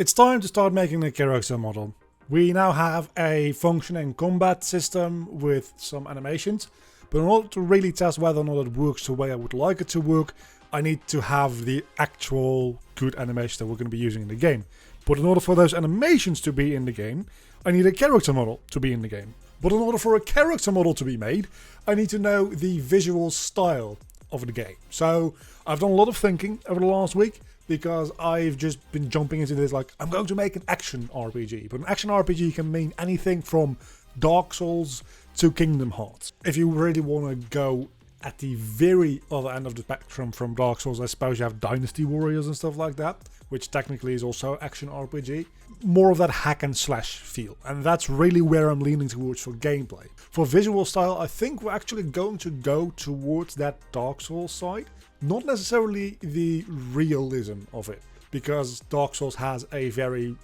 It's time to start making a character model. We now have a functioning combat system with some animations, but in order to really test whether or not it works the way I would like it to work, I need to have the actual good animations that we're going to be using in the game. But in order for those animations to be in the game, I need a character model to be in the game. But in order for a character model to be made, I need to know the visual style of the game. So I've done a lot of thinking over the last week, because I've just been jumping into this like, I'm going to make an action RPG. But an action RPG can mean anything from Dark Souls to Kingdom Hearts. If you really want to go at the very other end of the spectrum from Dark Souls, I suppose you have Dynasty Warriors and stuff like that, which technically is also action RPG. More of that hack and slash feel. And that's really where I'm leaning towards for gameplay. For visual style, I think we're actually going to go towards that Dark Souls side. Not necessarily the realism of it, because Dark Souls has a very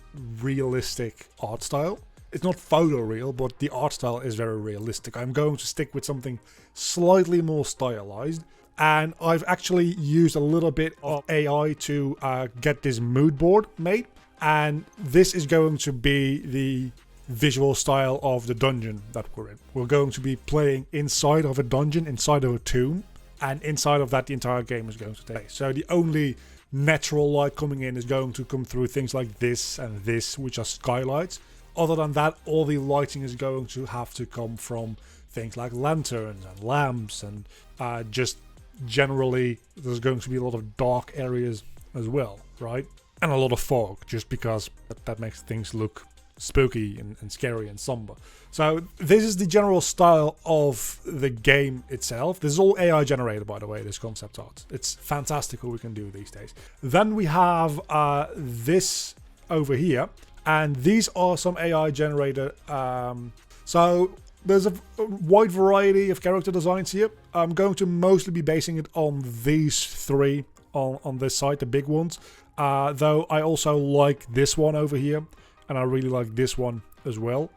realistic art style. It's not photoreal, but the art style is very realistic. I'm going to stick with something slightly more stylized, and I've actually used a little bit of AI to get this mood board made, and this is going to be the visual style of the dungeon that we're in. We're going to be playing inside of a dungeon, inside of a tomb. And inside of that, the entire game is going to take. So the only natural light coming in is going to come through things like this and this, which are skylights. Other than that, all the lighting is going to have to come from things like lanterns and lamps, and just generally there's going to be a lot of dark areas as well, right? And a lot of fog, just because that makes things look spooky and scary and somber. So this is the general style of the game itself. This is all AI generated, by the way, this concept art. It's fantastic what we can do these days. Then we have this over here, and these are some AI generated. So there's a wide variety of character designs here. I'm going to mostly be basing it on these three on this side, the big ones. Though I also like this one over here, and I really like this one as well.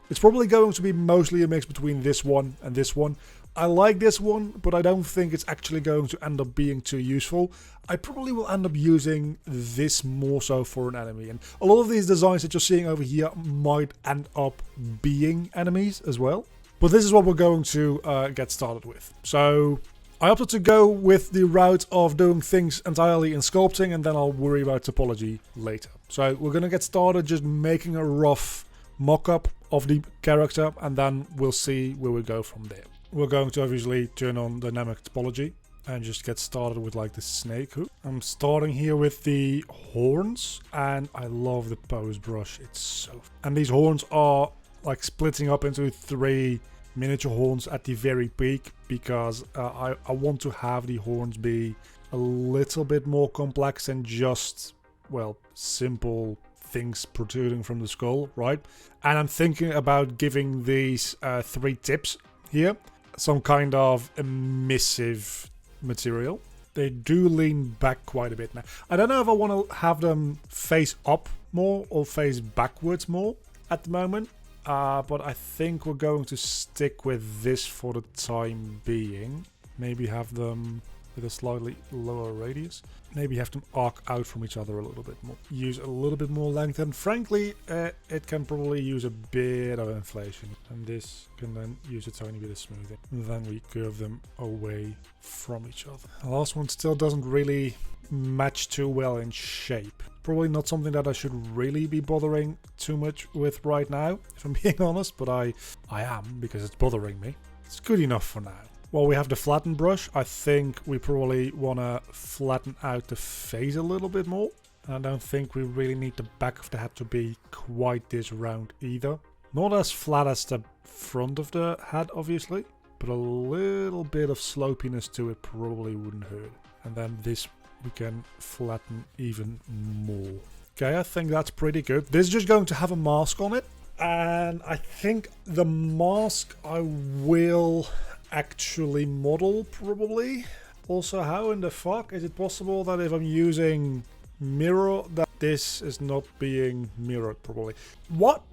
It's probably going to be mostly a mix between this one and this one. I like this one, but I don't think it's actually going to end up being too useful. I probably will end up using this more so for an enemy. And a lot of these designs that you're seeing over here might end up being enemies as well. But this is what we're going to get started with. So I opted to go with the route of doing things entirely in sculpting, and then I'll worry about topology later. So we're going to get started just making a rough mock-up of the character, and then we'll see where we go from there. We're going to obviously turn on dynamic topology and just get started with like the snake hook. I'm starting here with the horns, and I love the pose brush. It's so... And these horns are like splitting up into 3 miniature horns at the very peak, because I want to have the horns be a little bit more complex than just, well, simple things protruding from the skull, right? And I'm thinking about giving these 3 tips here some kind of emissive material. They do lean back quite a bit now. I don't know if I want to have them face up more or face backwards more at the moment. But I think we're going to stick with this for the time being. Maybe have them with a slightly lower radius. Maybe have them arc out from each other a little bit more. Use a little bit more length, and frankly, it can probably use a bit of inflation. And this can then use a tiny bit of smoothing. And then we curve them away from each other. The last one still doesn't really match too well in shape. Probably not something that I should really be bothering too much with right now, if I'm being honest, but I am, because it's bothering me. It's good enough for now. Well, we have the flatten brush. I think we probably want to flatten out the face a little bit more. I don't think we really need the back of the head to be quite this round either. Not as flat as the front of the head, obviously, but a little bit of slopiness to it probably wouldn't hurt. And then this we can flatten even more. Okay, I think that's pretty good. This is just going to have a mask on it. And I think the mask I will actually model, probably. Also, how in the fuck is it possible that if I'm using mirror, that this is not being mirrored properly? What?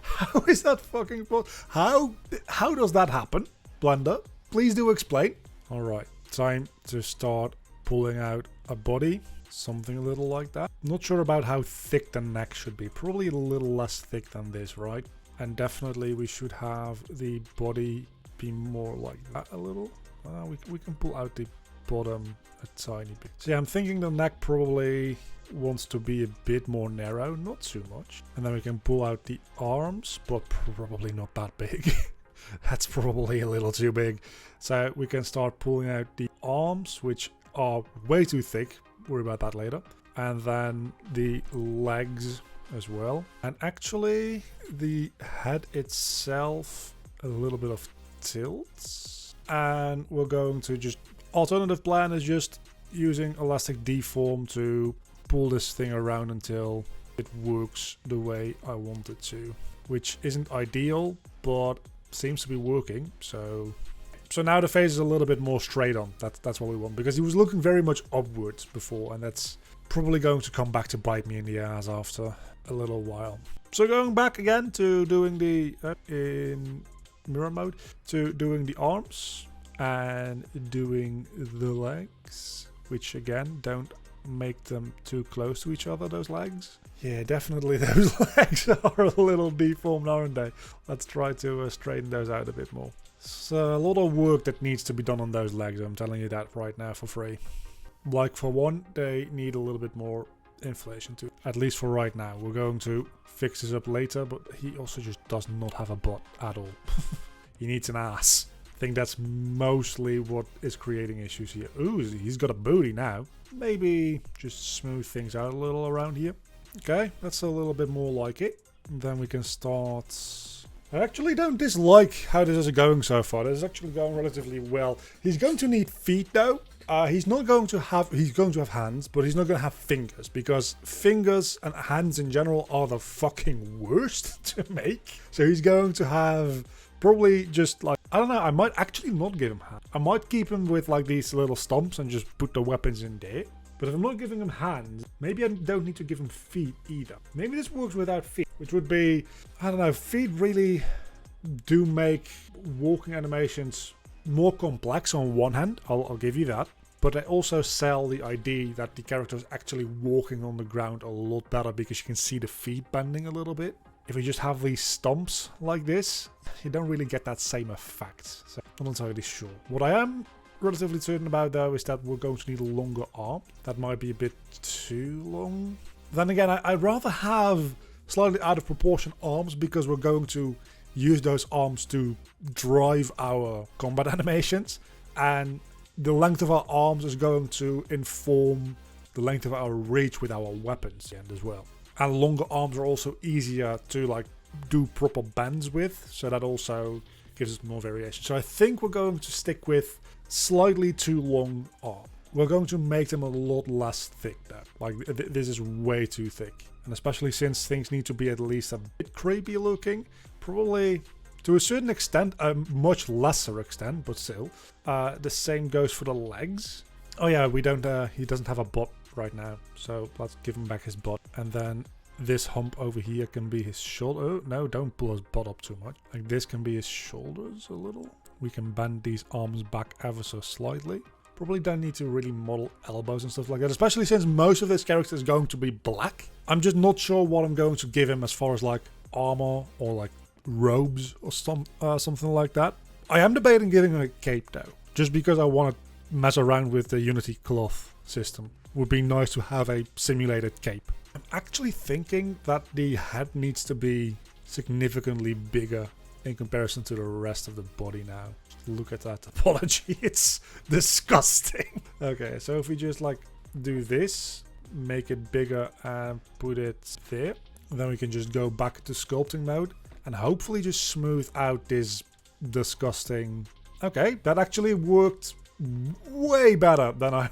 How is that fucking possible? How does that happen? Blender, please do explain. Alright, time to start pulling out a body. Something a little like that. Not sure about how thick the neck should be. Probably a little less thick than this, right? And definitely we should have the body be more like that a little. We can pull out the bottom a tiny bit. So yeah, I'm thinking the neck probably wants to be a bit more narrow, not too much. And then we can pull out the arms, but probably not that big. That's probably a little too big. So we can start pulling out the arms, which are way too thick. Worry about that later. And then the legs as well. And actually the head itself, a little bit of tilts. And we're going to just... Alternative plan is just using elastic deform to pull this thing around until it works the way I want it to. Which isn't ideal, but seems to be working. So now the face is a little bit more straight on. That's what we want, because he was looking very much upwards before, and that's probably going to come back to bite me in the ass after a little while. So going back again to doing the in mirror mode, to doing the arms and doing the legs, which again, don't make them too close to each other, those legs. Yeah, definitely those legs are a little deformed, aren't they? Let's try to straighten those out a bit more. So a lot of work that needs to be done on those legs, I'm telling you that right now for free. Like for one, they need a little bit more inflation too, at least for right now. We're going to fix this up later, but he also just does not have a butt at all. He needs an ass. I think that's mostly what is creating issues here. Ooh, he's got a booty now. Maybe just smooth things out a little around here. Okay, that's a little bit more like it. And then we can start... I actually don't dislike how this is going so far. This is actually going relatively well. He's going to need feet though. He's going to have hands, but he's not going to have fingers, because fingers and hands in general are the fucking worst to make. So he's going to have probably just like, I don't know, I might actually not give him hands. I might keep him with like these little stumps and just put the weapons in there. But if I'm not giving him hands, maybe I don't need to give him feet either. Maybe this works without feet, which would be, I don't know, feet really do make walking animations more complex on one hand, I'll give you that. But they also sell the idea that the character is actually walking on the ground a lot better, because you can see the feet bending a little bit. If you just have these stumps like this, you don't really get that same effect. So I'm not entirely sure. What I am relatively certain about though is that we're going to need a longer arm. That might be a bit too long. Then again, I'd rather have slightly out of proportion arms, because we're going to use those arms to drive our combat animations, and the length of our arms is going to inform the length of our reach with our weapons as well. And longer arms are also easier to like do proper bends with, so that also gives us more variation. So I think we're going to stick with slightly too long arm. We're going to make them a lot less thick though. Like this is way too thick. And especially since things need to be at least a bit creepy looking, probably to a certain extent, a much lesser extent, but still. The same goes for the legs. Oh yeah, we don't. He doesn't have a butt right now, so let's give him back his butt. And then this hump over here can be his shoulder. Oh, no, don't pull his butt up too much. Like this can be his shoulders a little. We can bend these arms back ever so slightly. Probably don't need to really model elbows and stuff like that, especially since most of this character is going to be black. I'm just not sure what I'm going to give him as far as like armor or like robes or something like that. I am debating giving him a cape though, just because I want to mess around with the Unity cloth system. Would be nice to have a simulated cape. I'm actually thinking that the head needs to be significantly bigger in comparison to the rest of the body now. Look at that. Apology, it's disgusting. Okay, so if we just like do this, make it bigger and put it there, then we can just go back to sculpting mode and hopefully just smooth out this disgusting... Okay, that actually worked way better than I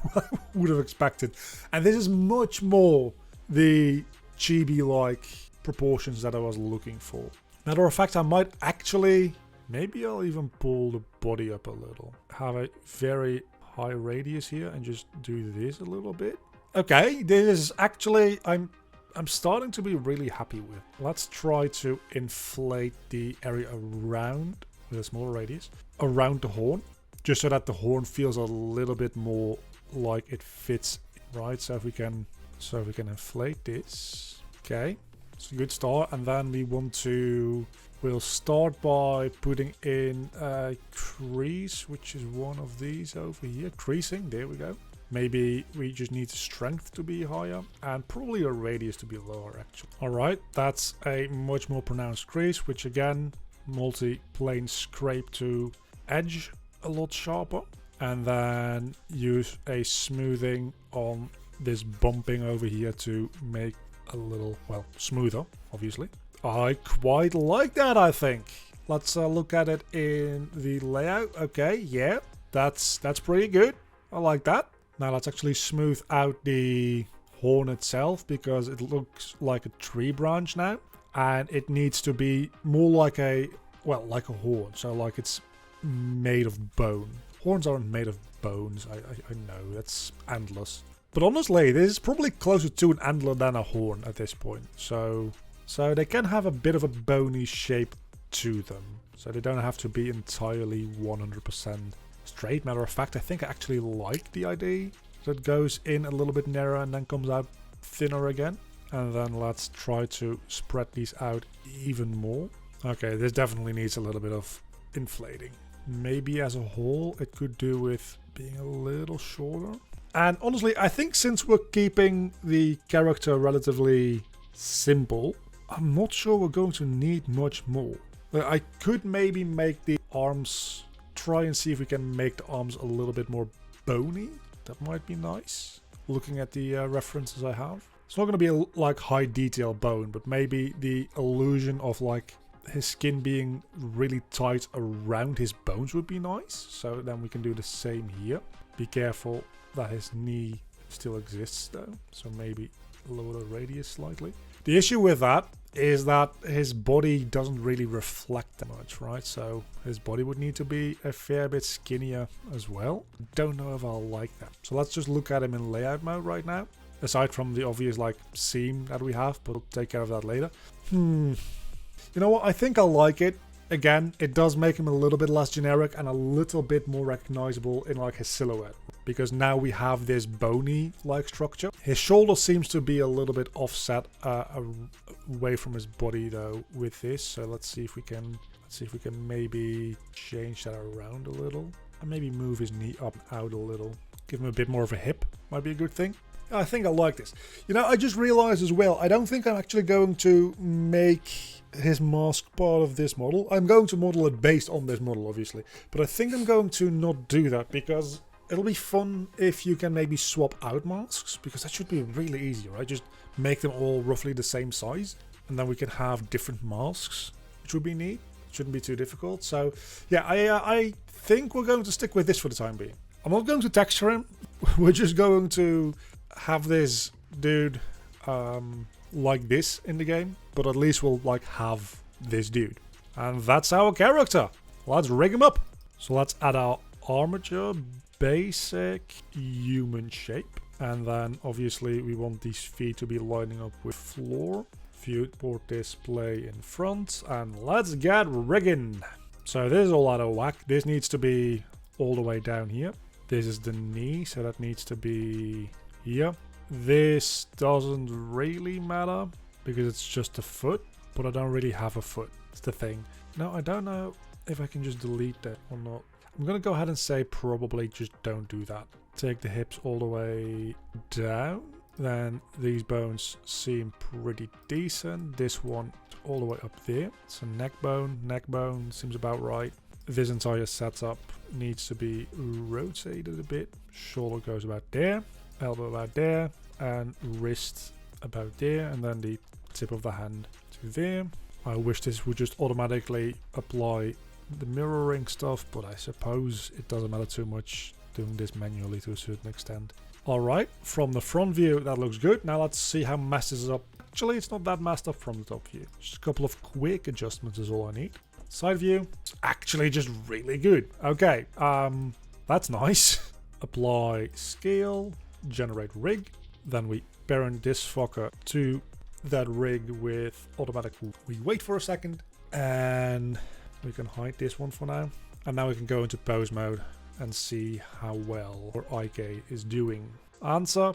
would have expected. And this is much more the chibi-like proportions that I was looking for. Matter of fact, I might actually... Maybe I'll even pull the body up a little. Have a very high radius here and just do this a little bit. Okay, this is actually... I'm starting to be really happy with. Let's try to inflate the area around, with a smaller radius, around the horn. Just so that the horn feels a little bit more like it fits right? So if we can inflate this. Okay, it's a good start. And then we want to, we'll start by putting in a crease, which is one of these over here. Creasing, there we go. Maybe we just need the strength to be higher and probably a radius to be lower actually. All right, that's a much more pronounced crease, which again, multi-plane scrape to edge a lot sharper. And then use a smoothing on this bumping over here to make a little, well, smoother, obviously. I quite like that, I think. Let's look at it in the layout. Okay, yeah, that's pretty good. I like that. Now let's actually smooth out the horn itself because it looks like a tree branch now. And it needs to be more like a, well, like a horn. So like it's made of bone. Horns aren't made of bones. I know, that's antlers. But honestly, this is probably closer to an antler than a horn at this point. So they can have a bit of a bony shape to them. So they don't have to be entirely 100% straight. Matter of fact, I think I actually like the idea that it goes in a little bit narrower and then comes out thinner again. And then let's try to spread these out even more. Okay, this definitely needs a little bit of inflating. Maybe as a whole, it could do with being a little shorter. And honestly, I think since we're keeping the character relatively simple, I'm not sure we're going to need much more. I could maybe make the arms, try and see if we can make the arms a little bit more bony. That might be nice. Looking at the references I have. It's not going to be a, like high detail bone, but maybe the illusion of like his skin being really tight around his bones would be nice. So then we can do the same here. Be careful that his knee still exists though. So maybe lower the radius slightly. The issue with that is that his body doesn't really reflect that much, right? So his body would need to be a fair bit skinnier as well. Don't know if I'll like that. So let's just look at him in layout mode right now. Aside from the obvious like seam that we have, but we'll take care of that later. You know what? I think I like it. Again, it does make him a little bit less generic and a little bit more recognizable in like his silhouette. Because now we have this bony-like structure. His shoulder seems to be a little bit offset away from his body though with this. So let's see if we can maybe change that around a little. And maybe move his knee up and out a little. Give him a bit more of a hip. Might be a good thing. I think I like this. You know, I just realized as well, I don't think I'm actually going to make his mask part of this model. I'm going to model it based on this model, obviously. But I think I'm going to not do that because it'll be fun if you can maybe swap out masks, because that should be really easy, right? Just make them all roughly the same size, and then we can have different masks, which would be neat. Shouldn't be too difficult. So yeah, I think we're going to stick with this for the time being. I'm not going to texture him. We're just going to have this dude like this in the game, but at least we'll like have this dude. And that's our character. Let's rig him up. So let's add our armature, basic human shape, and then obviously we want these feet to be lining up with floor. Viewport display in front, and let's get rigging. So this is all out of whack. This needs to be all the way down here. This is the knee, so that needs to be here. This doesn't really matter because it's just a foot, but I don't really have a foot. It's the thing. Now I don't know if I can just delete that or not. I'm gonna go ahead and say probably just don't do that. Take the hips all the way down. Then these bones seem pretty decent. This one all the way up there. So neck bone seems about right. This entire setup needs to be rotated a bit. Shoulder goes about there, elbow about there, and wrist about there, and then the tip of the hand to there. I wish this would just automatically apply the mirroring stuff, but I suppose it doesn't matter too much doing this manually to a certain extent. Alright, from the front view that looks good. Now let's see how messed this is up. Actually, it's not that messed up from the top view. Just a couple of quick adjustments is all I need. Side view, it's actually just really good. Okay, that's nice. Apply scale, generate rig. Then we parent this fucker to that rig with automatic. We wait for a second and we can hide this one for now. And now we can go into pose mode and see how well our IK is doing. Answer,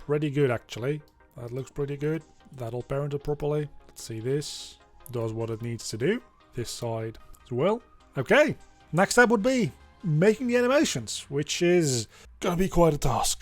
pretty good actually. That looks pretty good. That all parented properly. Let's see this. Does what it needs to do. This side as well. Okay. Next step would be making the animations, which is gonna be quite a task.